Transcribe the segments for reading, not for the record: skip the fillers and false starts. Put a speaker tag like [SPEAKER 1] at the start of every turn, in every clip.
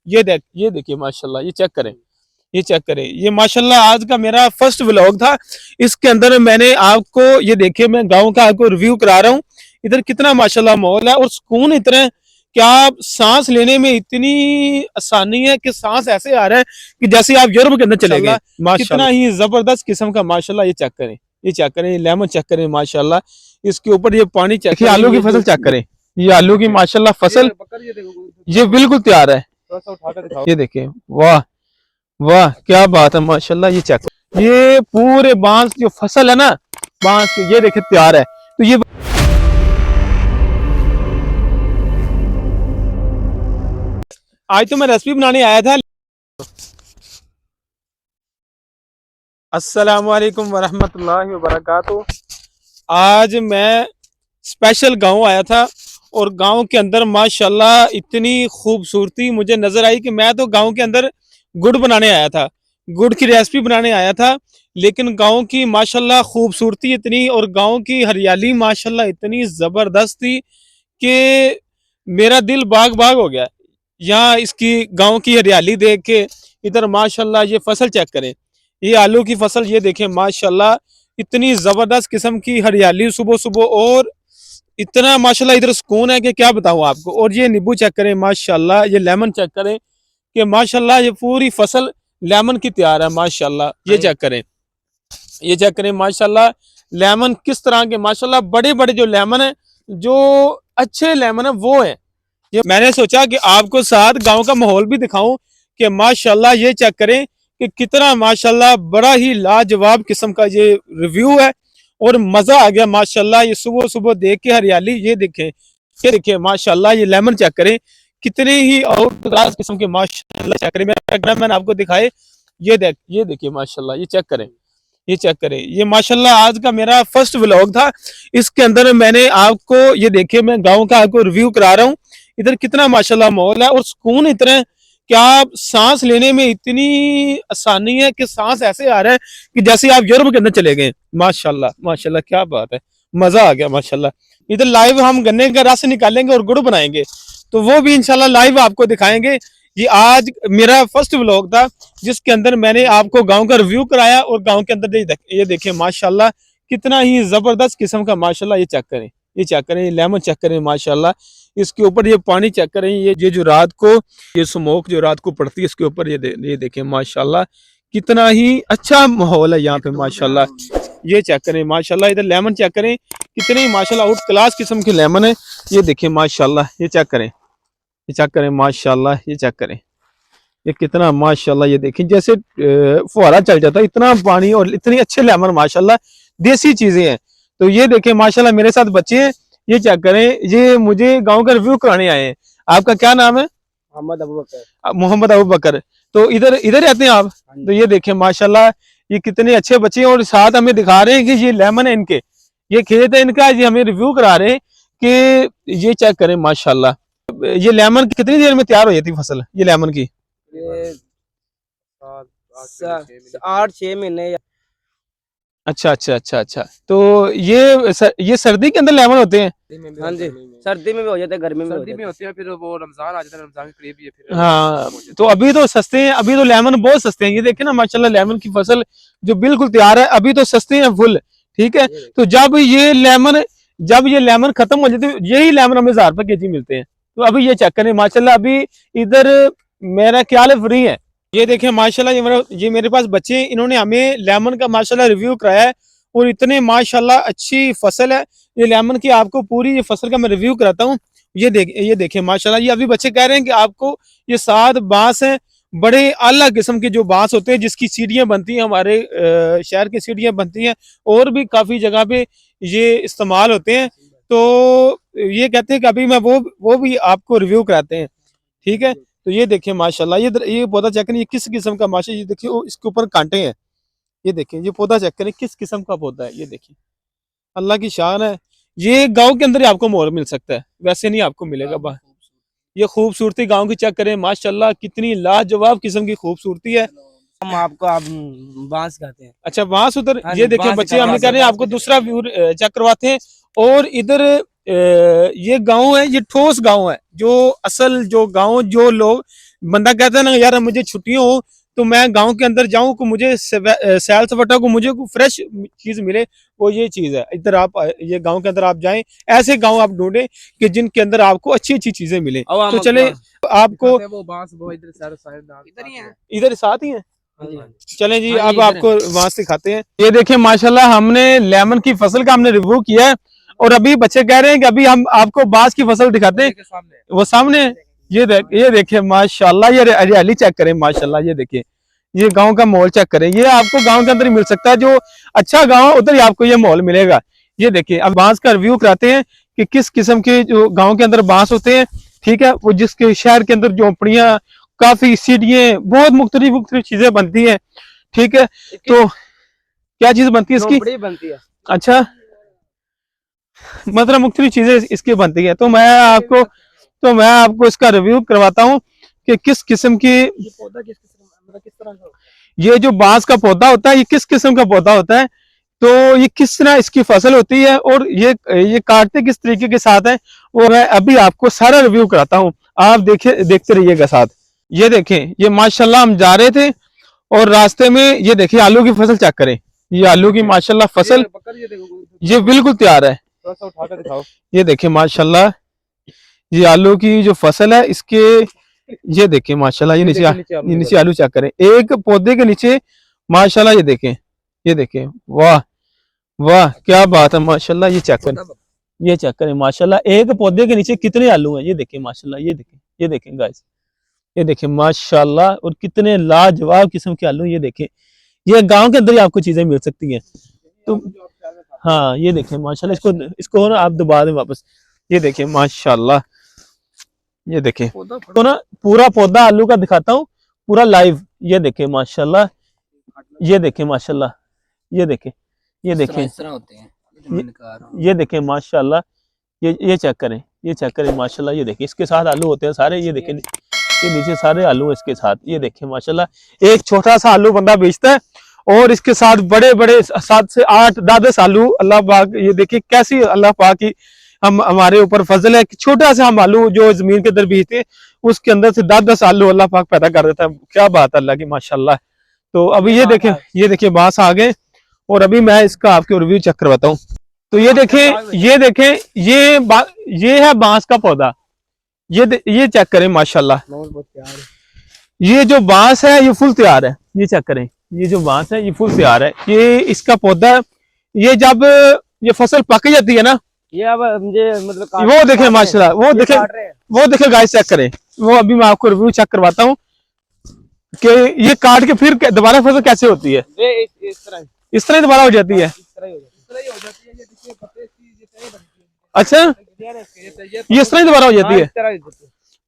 [SPEAKER 1] ये देखिए माशाल्लाह, ये चेक करें, ये चेक करें, ये माशाल्लाह आज का मेरा फर्स्ट व्लॉग था। इसके अंदर मैंने आपको ये देखिए, मैं गांव का आपको रिव्यू करा रहा हूँ। इधर कितना माशाल्लाह माहौल है और सुकून इतना है कि आप सांस लेने में इतनी आसानी है कि सांस ऐसे आ रहा है कि जैसे आप यूरोप के अंदर चले गए। कितना ही जबरदस्त किस्म का माशाल्लाह, ये चेक करें, ये चेक करें, ये लेमन चेक करें माशाल्लाह। इसके ऊपर ये पानी चेक करें, आलू की फसल चेक करें, ये आलू की माशाल्लाह फसल ये बिल्कुल तैयार है। ये देखिए, वाह वाह क्या बात है माशाल्लाह। ये चेक, ये पूरे बांस जो फसल है ना, बांस की, ये देखिए तैयार है। तो ये आज तो मैं रेसिपी बनाने आया था। अस्सलाम वालेकुम वरहमतुल्लाहि वबरकातुहू। आज मैं स्पेशल गांव आया था और गांव के अंदर माशाल्लाह इतनी खूबसूरती मुझे नजर आई कि मैं तो गांव के अंदर गुड़ बनाने आया था, गुड़ की रेसिपी बनाने आया था। लेकिन गांव की माशाल्लाह खूबसूरती इतनी और गांव की हरियाली माशाल्लाह इतनी जबरदस्त थी कि मेरा दिल बाग बाग हो गया। यहाँ इसकी गांव की हरियाली देख के, इधर माशाल्लाह ये फसल चेक करें, ये आलू की फसल, ये देखें माशाल्लाह इतनी जबरदस्त किस्म की हरियाली सुबह सुबह, और इतना माशाल्लाह इधर सुकून है कि क्या बताऊं आपको। और ये नींबू चेक करें माशाल्लाह, ये लेमन चेक करें कि माशाल्लाह ये पूरी फसल लेमन की तैयार है माशाल्लाह। ये चेक करें, ये चेक करें माशाल्लाह लेमन किस तरह के, माशाल्लाह बड़े बड़े जो लेमन है, जो अच्छे लेमन है वो है। ये मैंने सोचा कि आपको साथ गांव का माहौल भी दिखाऊं कि माशाल्लाह ये चेक करें कि कितना माशाल्लाह बड़ा ही लाजवाब किस्म का ये रिव्यू है और मजा आ गया माशाल्लाह। ये सुबह सुबह देख के हरियाली, ये देखें माशाल्लाह, ये लेमन चेक करें कितने ही आउट क्लास किस्म के माशाल्लाह चेक करें। मैंने आपको दिखाए, ये देखिए माशाल्लाह, ये चेक करें, ये चेक करें, ये माशाल्लाह आज का मेरा फर्स्ट व्लॉग था। इसके अंदर मैंने आपको ये देखिए, मैं गांव का आपको रिव्यू करा रहा हूँ। इधर कितना माशाल्लाह माहौल है और सुकून इतना है कि आप सांस लेने में इतनी आसानी है कि सांस ऐसे आ रहा है कि जैसे आप यूरोप के अंदर चले गए। माशाल्लाह माशाल्लाह क्या बात है, मजा आ गया माशाल्लाह। इधर लाइव हम गन्ने का रस निकालेंगे और गुड़ बनाएंगे, तो वो भी इंशाल्लाह लाइव आपको दिखाएंगे। ये आज मेरा फर्स्ट व्लॉग था जिसके अंदर मैंने आपको गांव का रिव्यू कराया और गांव के अंदर ये देखिए माशाल्लाह कितना ही जबरदस्त किस्म का माशाल्लाह। ये चेक करें, ये चेक करें, ये लेमन चेक करें माशाल्लाह। इसके ऊपर ये पानी चेक करें, ये जो रात को ये स्मोक जो रात को पड़ती है इसके ऊपर, ये देखें माशाल्लाह कितना ही अच्छा माहौल है यहाँ पे माशाल्लाह। ये चेक करें माशाल्लाह, इधर लेमन चेक करें कितने ही माशाल्लाह आउट क्लास किस्म के लेमन है। ये देखें माशाल्लाह, ये चेक करें, ये चेक करें माशाल्लाह, ये चेक करें, ये कितना माशाल्लाह, ये देखें जैसे फुहारा चल जाता है इतना पानी और इतनी अच्छे लेमन माशाल्लाह, देसी चीजें हैं। तो ये देखें माशाल्लाह मेरे साथ बच्चे हैं, ये चेक करें, ये मुझे गांव का रिव्यू कराने आए हैं। आपका क्या नाम है?
[SPEAKER 2] मोहम्मद अबू बकर।
[SPEAKER 1] मोहम्मद अबू बकर। तो इधर इधर रहते हैं आप? तो ये देखें माशाल्लाह ये कितने अच्छे बच्चे हैं और साथ हमें दिखा रहे हैं कि ये लेमन है इनके, ये खेत है इनका, ये हमें रिव्यू करा रहे हैं कि ये चेक करें माशाल्लाह। ये लेमन कितनी देर में तैयार हो जाती है फसल, ये लेमन की?
[SPEAKER 2] ये 8-6 महीने।
[SPEAKER 1] अच्छा अच्छा अच्छा अच्छा। तो ये सर्दी के अंदर लेमन होते हैं?
[SPEAKER 2] हाँ जी, सर्दी में भी हो जाते हैं, गर्मी में भी होते हैं।
[SPEAKER 3] फिर वो रमजान आ जाता है, रमजान के करीब ही फिर
[SPEAKER 1] हाँ, तो अभी तो सस्ते हैं, अभी तो लेमन बहुत सस्ते हैं। ये देखे ना माशाल्लाह लेमन की फसल जो बिल्कुल तैयार है, अभी तो सस्ते हैं फुल, ठीक है। तो जब ये लेमन खत्म हो जाते हैं, यही लेमन हमें 1000 रुपए केजी मिलते हैं। तो अभी ये चेक करें माशाल्लाह, अभी इधर मेरा ख्याल है फ्री है। ये देखें माशाल्लाह, ये मेरे पास बच्चे हैं, इन्होंने हमें लेमन का माशाल्लाह रिव्यू कराया है और इतने माशाल्लाह अच्छी फसल है ये लेमन की। आपको पूरी ये फसल का मैं रिव्यू कराता हूँ। ये देखें माशाल्लाह, ये अभी बच्चे कह रहे हैं कि आपको ये 7 बांस हैं, बड़े आला किस्म के जो बांस होते हैं जिसकी सीढ़ियां बनती हैं, हमारे शहर की सीढ़ियां बनती हैं और भी काफी जगह पे ये इस्तेमाल होते हैं। तो ये कहते हैं कि अभी मैं वो भी आपको रिव्यू कराते हैं, ठीक है। तो ये देखिए माशाल्लाह, ये पौधा चेक करें, ये किस किस्म का माशा, ये देखिए इसके ऊपर कांटे हैं। ये देखें, ये पौधा चेक करें किस किस्म का पौधा है। ये देखिए अल्लाह की शान है, ये गांव के अंदर ही आपको मोर मिल सकता है, वैसे नहीं आपको मिलेगा बाहर। ये खूबसूरती गांव की चेक करें माशाल्लाह, कितनी लाजवाब किस्म की खूबसूरती है।
[SPEAKER 2] हम आपको आप बांस कहते हैं।
[SPEAKER 1] अच्छा बांस उधर,
[SPEAKER 2] हाँ
[SPEAKER 1] ये
[SPEAKER 2] जी,
[SPEAKER 1] देखिए
[SPEAKER 2] बांस
[SPEAKER 1] बच्चे
[SPEAKER 2] का
[SPEAKER 1] हमें
[SPEAKER 2] बांस
[SPEAKER 1] कह रहे हैं
[SPEAKER 2] है,
[SPEAKER 1] आपको दूसरा व्यू चेक करवाते हैं। और इधर ये गांव है, ये ठोस गांव है, जो असल जो गांव जो लोग बंदा कहता है ना यार मुझे छुट्टियां हो तो मैं गांव के अंदर जाऊं को मुझे सैल सपाटा को मुझे कोई फ्रेश चीज मिले, वो ये चीज है। इधर आप ये गांव के अंदर आप जाएं, ऐसे गांव आप ढूंढें कि जिनके अंदर आपको अच्छी अच्छी चीजें मिले। तो चले आपको
[SPEAKER 3] वो बांस वो इधर सारे सारे इधर ही है।
[SPEAKER 1] इधर साथ ही है,
[SPEAKER 2] हाँ जी।
[SPEAKER 1] चलें जी
[SPEAKER 2] हाँ
[SPEAKER 1] अब
[SPEAKER 2] जी, इधर
[SPEAKER 1] आपको वहां से दिखाते हैं। ये देखिए माशाल्लाह हमने लेमन की फसल का हमने रिव्यू किया है और अभी बच्चे कह रहे हैं कि अभी हम आपको बांस की फसल दिखाते हैं।
[SPEAKER 3] के सामने
[SPEAKER 1] वो सामने है। ये देखिए माशाल्लाह, ये हरियाली चेक करें माशाल्लाह, ये देखिए ये गांव का माहौल चेक करें। ये आपको गांव के अंदर ही मिल सकता है, जो अच्छा गांव उधर ही आपको ये माहौल मिलेगा। ये देखिए अब बांस का रिव्यू कराते हैं कि किस किस्म के जो गांव के अंदर बांस होते हैं, ठीक है, वो जिसके शहर के अंदर झोंपड़ियां, काफी सीढ़ियां, बहुत मुख्तलिफ चीजें बनती हैं, ठीक है। तो क्या चीज बनती है इसकी?
[SPEAKER 2] झोंपड़ी बनती है।
[SPEAKER 1] अच्छा, मतलब मुख्तलिफ चीजें इसकी बनती है। तो मैं आपको इसका रिव्यू करवाता हूँ कि किस किस्म की
[SPEAKER 2] पौधा किस तरह का?
[SPEAKER 1] ये जो बांस का पौधा होता है ये किस किस्म का पौधा होता है, तो ये किस तरह इसकी फसल होती है और ये काटते किस तरीके के साथ है, वो मैं अभी आपको सारा रिव्यू कराता हूँ। आप देखते रहिएगा साथ। ये देखें, ये माशाल्लाह हम जा रहे थे और रास्ते में ये देखिए आलू की फसल चेक करें। ये आलू की माशाल्लाह फसल ये बिल्कुल तैयार है।
[SPEAKER 3] थोड़ा सा उठा कर दिखाओ।
[SPEAKER 1] ये देखिए माशाल्लाह, ये आलू की जो फसल है इसके, ये देखिए माशाल्लाह, ये नीचे आलू चेक करें एक पौधे के नीचे माशाल्लाह। ये देखें वाह वाह क्या बात है माशाल्लाह। ये चेक करें माशाल्लाह, एक पौधे के नीचे कितने आलू हैं। ये देखें माशाल्लाह, ये देखें गाइस, ये देखें माशाल्लाह, और कितने लाजवाब किस्म के आलू। ये देखें, ये गांव के अंदर ही आपको चीजें मिल सकती हैं। तो हाँ ये देखें माशाल्लाह, इसको ना आप दबा दें वापस। ये देखें माशाल्लाह, ये देखें तो ना पूरा पौधा आलू का दिखाता हूँ पूरा लाइव। ये देखें माशाल्लाह, ये देखें माशाल्लाह, ये देखें ये देखें माशाल्लाह, ये चेक करें माशाल्लाह। ये देखें इसके साथ आलू होते हैं सारे। ये देखें ये नीचे सारे आलू इसके साथ। ये देखें माशाल्लाह, एक छोटा सा आलू बंदा बेचता है और इसके साथ बड़े बड़े 7 से 8 10 आलू। अल्लाह पाक, ये देखिए कैसी अल्लाह पाक की हमारे ऊपर फजल है कि छोटा सा हम आलू जो जमीन के अंदर बीजते उसके अंदर से 10 आलू अल्लाह पाक पैदा कर देता है। क्या बात है अल्लाह की माशाल्लाह। तो अभी ये देखें बांस आ गए और अभी मैं इसका आपके रिव्यू चेक करवाता हूँ। तो ये देखें ये है बांस का पौधा। ये चेक करें माशाल्लाह, ये जो बांस है ये फुल तैयार है। ये चेक करें, ये जो बांस है ये फुल तैयार है। ये इसका पौधा, ये जब ये फसल पक जाती है ना,
[SPEAKER 2] ये अब मुझे मतलब
[SPEAKER 1] वो देखें माशाल्लाह, वो देखें गाइस चेक करें। वो अभी मैं आपको रिव्यू चेक करवाता हूँ कि ये काट के फिर दोबारा फसल कैसे होती है। इस तरह दोबारा हो जाती है। अच्छा, ये इस तरह दोबारा हो जाती है।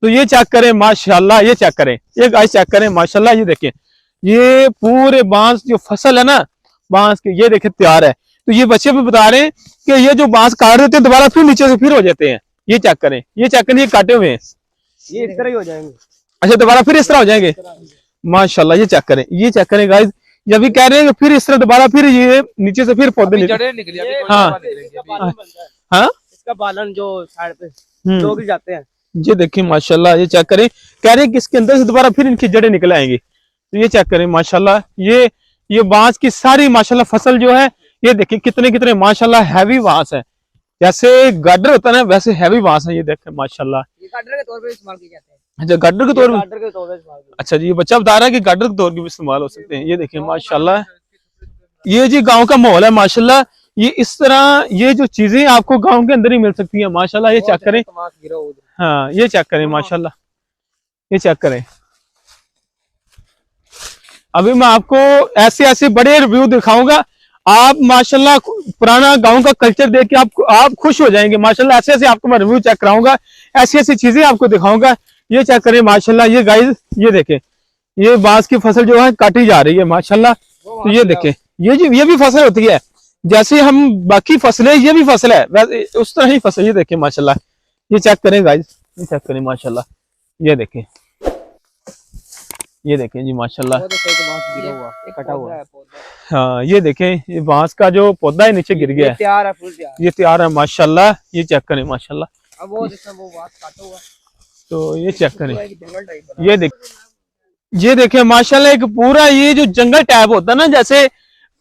[SPEAKER 1] तो ये चेक करें माशाल्लाह, ये चेक करें, ये गाइस चेक करें माशाल्लाह। ये देखें, ये पूरे बांस जो फसल है ना बांस की, ये देखें तैयार है। तो ये बच्चे भी बता रहे हैं कि ये जो बांस काट देते हैं दोबारा फिर नीचे से फिर हो जाते हैं। ये चेक करें, ये काटे हुए हैं,
[SPEAKER 2] ये इस तरह ही हो जाएंगे। अच्छा,
[SPEAKER 1] दोबारा फिर इस तरह हो जाएंगे माशाल्लाह। ये चेक करें गाइस, ये भी कह रहे हैं कि फिर इस तरह दोबारा फिर ये नीचे से फिर पौधे
[SPEAKER 3] निकली।
[SPEAKER 1] हाँ,
[SPEAKER 2] इसका बालन जो साइड पे लोग जाते हैं।
[SPEAKER 1] ये देखिए माशाल्लाह, ये चेक करें, कह रहे हैं कि इसके अंदर से दोबारा फिर इनकी जड़ें निकल आएंगी। तो ये चेक करें माशाल्लाह, ये बांस की सारी माशाल्लाह फसल जो है, ये देखिए कितने माशाल्लाह हैवी बांस है। जैसे गाडर होता है ना वैसे हैवी बांस है। ये देखें माशाल्लाह,
[SPEAKER 2] ये गाडर के तौर पे इस्तेमाल किए जाते हैं।
[SPEAKER 1] अच्छा, गाडर के तौर पे। अच्छा जी, ये बच्चा बता रहा है कि गाडर के तौर पे भी इस्तेमाल हो सकते हैं। ये देखिए माशाल्लाह, ये जी गांव का माहौल है माशाल्लाह। ये इस तरह ये जो चीजें आपको गांव के अंदर ही मिल सकती है माशाल्लाह। ये चेक करें, हाँ ये चेक करें माशाल्लाह, ये चेक करें। अभी मैं आपको ऐसे बड़े रिव्यू दिखाऊंगा। आप माशाल्लाह पुराना गांव का कल्चर देख के आप खुश हो जाएंगे माशाल्लाह। ऐसे आपको मैं रिव्यू चेक कराऊंगा, ऐसी चीजें आपको दिखाऊंगा। ये चेक करें माशाल्लाह। ये गाइस, ये देखें, ये बांस की फसल जो है काटी जा रही है माशाल्लाह। तो ये देखें, ये भी फसल होती है जैसे हम बाकी फसलें, ये भी फसल है वैसे उस तरह ही फसल। ये देखें माशाल्लाह, ये चेक करें गाइस, ये चेक करें माशाल्लाह। ये देखें जी माशाल्लाह,
[SPEAKER 2] कटा हुआ है।
[SPEAKER 1] हाँ ये देखें, ये बांस का जो पौधा है नीचे गिर गया है।
[SPEAKER 2] तैयार है, फुल तैयार।
[SPEAKER 1] ये तैयार है माशाल्लाह। ये चेक करें माशाल्लाह।
[SPEAKER 2] अब वो बांस काटा हुआ,
[SPEAKER 1] तो ये चेक करें, ये देखें माशाल्लाह, एक पूरा ये जो जंगल टाइप होता है ना, जैसे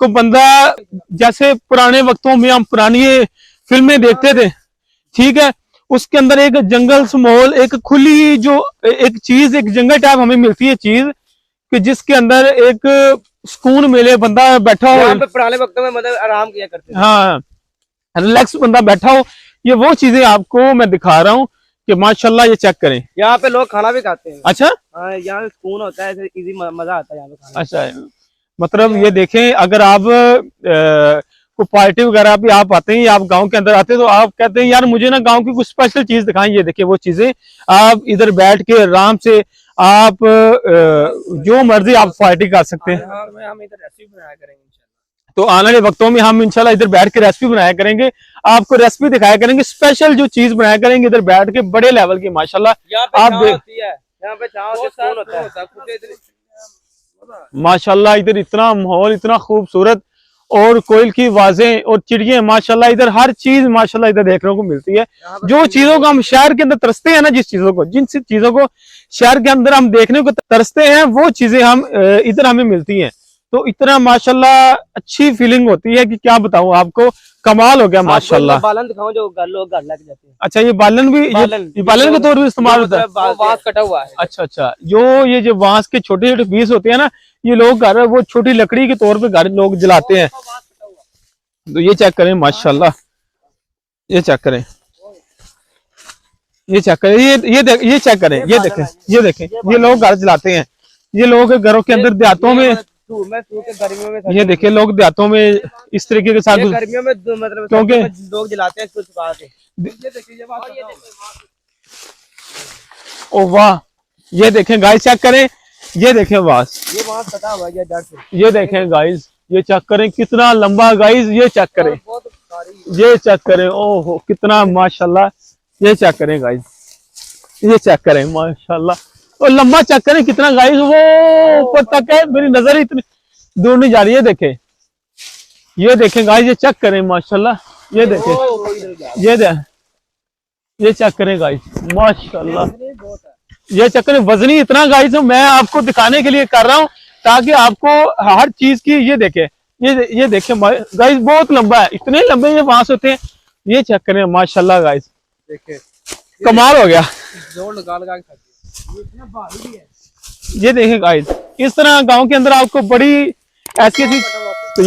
[SPEAKER 1] को बंदा, जैसे पुराने वक्तों में हम पुरानी फिल्में देखते थे, ठीक है, उसके अंदर एक जंगल माहौल, एक खुली जो एक चीज, एक जंगल टाइप हमें मिलती है चीज कि जिसके अंदर एक सुकून मिले, बंदा बैठा हो,
[SPEAKER 2] पुराने वक्तों में मतलब आराम किया करते थे।
[SPEAKER 1] हाँ, रिलैक्स बंदा बैठा हो, ये वो चीजें आपको मैं दिखा रहा हूँ कि माशाल्लाह ये चेक करें।
[SPEAKER 2] यहाँ पे लोग खाना भी खाते हैं।
[SPEAKER 1] अच्छा,
[SPEAKER 2] हाँ, यहाँ सुकून होता है, इजी मजा आता है यहाँ पे खाने।
[SPEAKER 1] अच्छा, मतलब ये देखें, अगर आप कोई पार्टी वगैरह भी आप आते हैं, आप गांव के अंदर आते हैं, तो आप कहते हैं यार मुझे ना गांव की कुछ स्पेशल चीज दिखाएं, ये देखिए वो चीजें, आप इधर बैठ के आराम से आप जो मर्जी आप पार्टी कर सकते हैं।
[SPEAKER 2] हम इधर रेसिपी बनाया करेंगे इंशाल्लाह।
[SPEAKER 1] तो आने वाले वक्तों में हम इंशाल्लाह इधर बैठ के रेसिपी बनाया करेंगे, आपको रेसिपी दिखाया करेंगे, स्पेशल जो चीज बनाया करेंगे इधर बैठ के, बड़े लेवल की माशाल्लाह।
[SPEAKER 2] आप होती है यहाँ पे सुकून होता है
[SPEAKER 1] माशाल्लाह, इधर इतना माहौल इतना खूबसूरत, और कोयल की आवाजें और चिड़िया, माशाल्लाह इधर हर चीज माशाल्लाह इधर देखने को मिलती है। जो चीजों को हम शहर के अंदर तरसते हैं ना, जिस चीजों को, जिन चीजों को शहर के अंदर हम देखने को तरसते हैं, वो चीजें हम इधर हमें मिलती हैं। तो इतना माशाल्लाह अच्छी फीलिंग होती है कि क्या बताऊं आपको, कमाल हो गया माशाल्लाह।
[SPEAKER 2] बालन दिखाऊं जो लोग घर लेके जाते हैं।
[SPEAKER 1] अच्छा, ये बालन भी, ये बालन के तौर पर इस्तेमाल होता है।
[SPEAKER 2] बांस कटा हुआ है।
[SPEAKER 1] अच्छा अच्छा, ये जो बांस के छोटे छोटे पीस होते हैं ना, ये लोग घर वो छोटी लकड़ी के तौर पे घर लोग जलाते हैं। तो ये चेक करें माशाल्लाह, ये चेक करें, ये चेक करें, ये चेक करें, ये देखें, ये देखें, ये लोग घर जलाते हैं, ये लोग घरों के अंदर देहातों में,
[SPEAKER 2] गर्मियों में
[SPEAKER 1] ये देखें लोग देहातों में इस तरीके के साथ,
[SPEAKER 2] गर्मियों में मतलब
[SPEAKER 1] क्योंकि
[SPEAKER 2] लोग जलाते हैं इसको सुखा के।
[SPEAKER 1] ओ वाह, ये देखें गाइस, चेक करें, ये देखें बास,
[SPEAKER 2] ये बांस कटा हुआ है जड़ से।
[SPEAKER 1] ये देखें गाइस, ये चेक करें कितना लंबा गाइस, ये चेक करें, ये चेक करें, ओहो कितना माशाल्लाह, ये चेक करें गाइस, ये चेक करें माशाल्लाह, और लंबा चेक करें कितना गाइस, वो ऊपर तक है, मेरी नजर इतनी दूर नहीं जा रही है। देखें, ये देखें गाइस, ये चेक करें माशाल्लाह, ये देखें, ये चेक करें गाइस माशाल्लाह, ये चेक करें, वजनी इतना गाइस, मैं आपको दिखाने के लिए कर रहा हूँ ताकि आपको हर चीज की, ये देखें, ये देखें गाइस, बहुत लंबा है, इतने लंबे ये बांस होते हैं, ये चेक करें माशाल्लाह गाइस,
[SPEAKER 3] देखे
[SPEAKER 1] कमाल हो गया।
[SPEAKER 3] जोड़ लगा लगा के इतना भारी भी है।
[SPEAKER 1] ये देखें गाइस, इस तरह गांव के अंदर आपको बड़ी ऐसी ऐसी, तो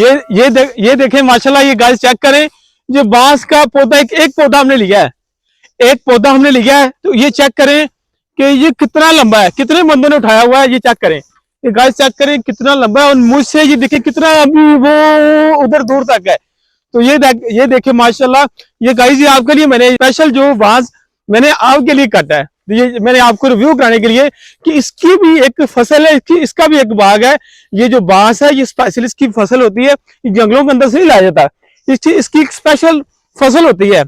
[SPEAKER 1] ये देखें माशाल्लाह, ये गाइस चेक करें, ये बांस का पौधा, एक पौधा हमने लिया है, एक पौधा हमने लिया है, तो ये चेक करें कि ये कितना लंबा है, कितने बंदों ने उठाया हुआ है, ये चेक करें, ये गाइस चेक करें कितना लंबा है, और मुझसे ये देखिए कितना अभी वो उधर दूर तक है। तो ये देखिए माशाल्लाह, ये गाइस, ये आपके लिए मैंने स्पेशल जो बांस मैंने आपके लिए काटा है, ये मैंने आपको रिव्यू कराने के लिए कि इसकी भी एक फसल है, इसका भी एक बाग है। ये जो बांस है, ये स्पेशल इसकी फसल होती है, ये जंगलों के अंदर से नहीं लाया जाता, इसकी एक स्पेशल फसल होती है,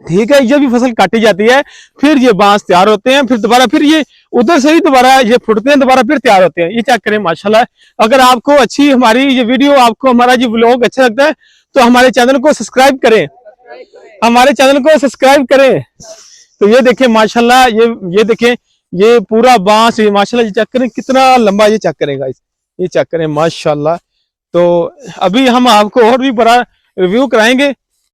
[SPEAKER 1] ठीक है। ये भी फसल काटी जाती है, फिर ये बांस तैयार होते हैं, फिर दोबारा फिर ये उधर से ही दोबारा ये फुटते हैं, दोबारा फिर तैयार होते हैं। ये चेक करें माशाल्लाह। अगर आपको अच्छी हमारी ये वीडियो, आपको हमारा ये व्लॉग अच्छा लगता है तो हमारे चैनल को सब्सक्राइब करें, हमारे चैनल को सब्सक्राइब करें। तो ये देखें माशाल्लाह, ये देखें, ये पूरा बांस, ये माशाल्लाह, ये चेक करें कितना लंबा, ये चेक करें गाइस, ये चेक करें माशाल्लाह। तो अभी हम आपको और भी बड़ा रिव्यू कराएंगे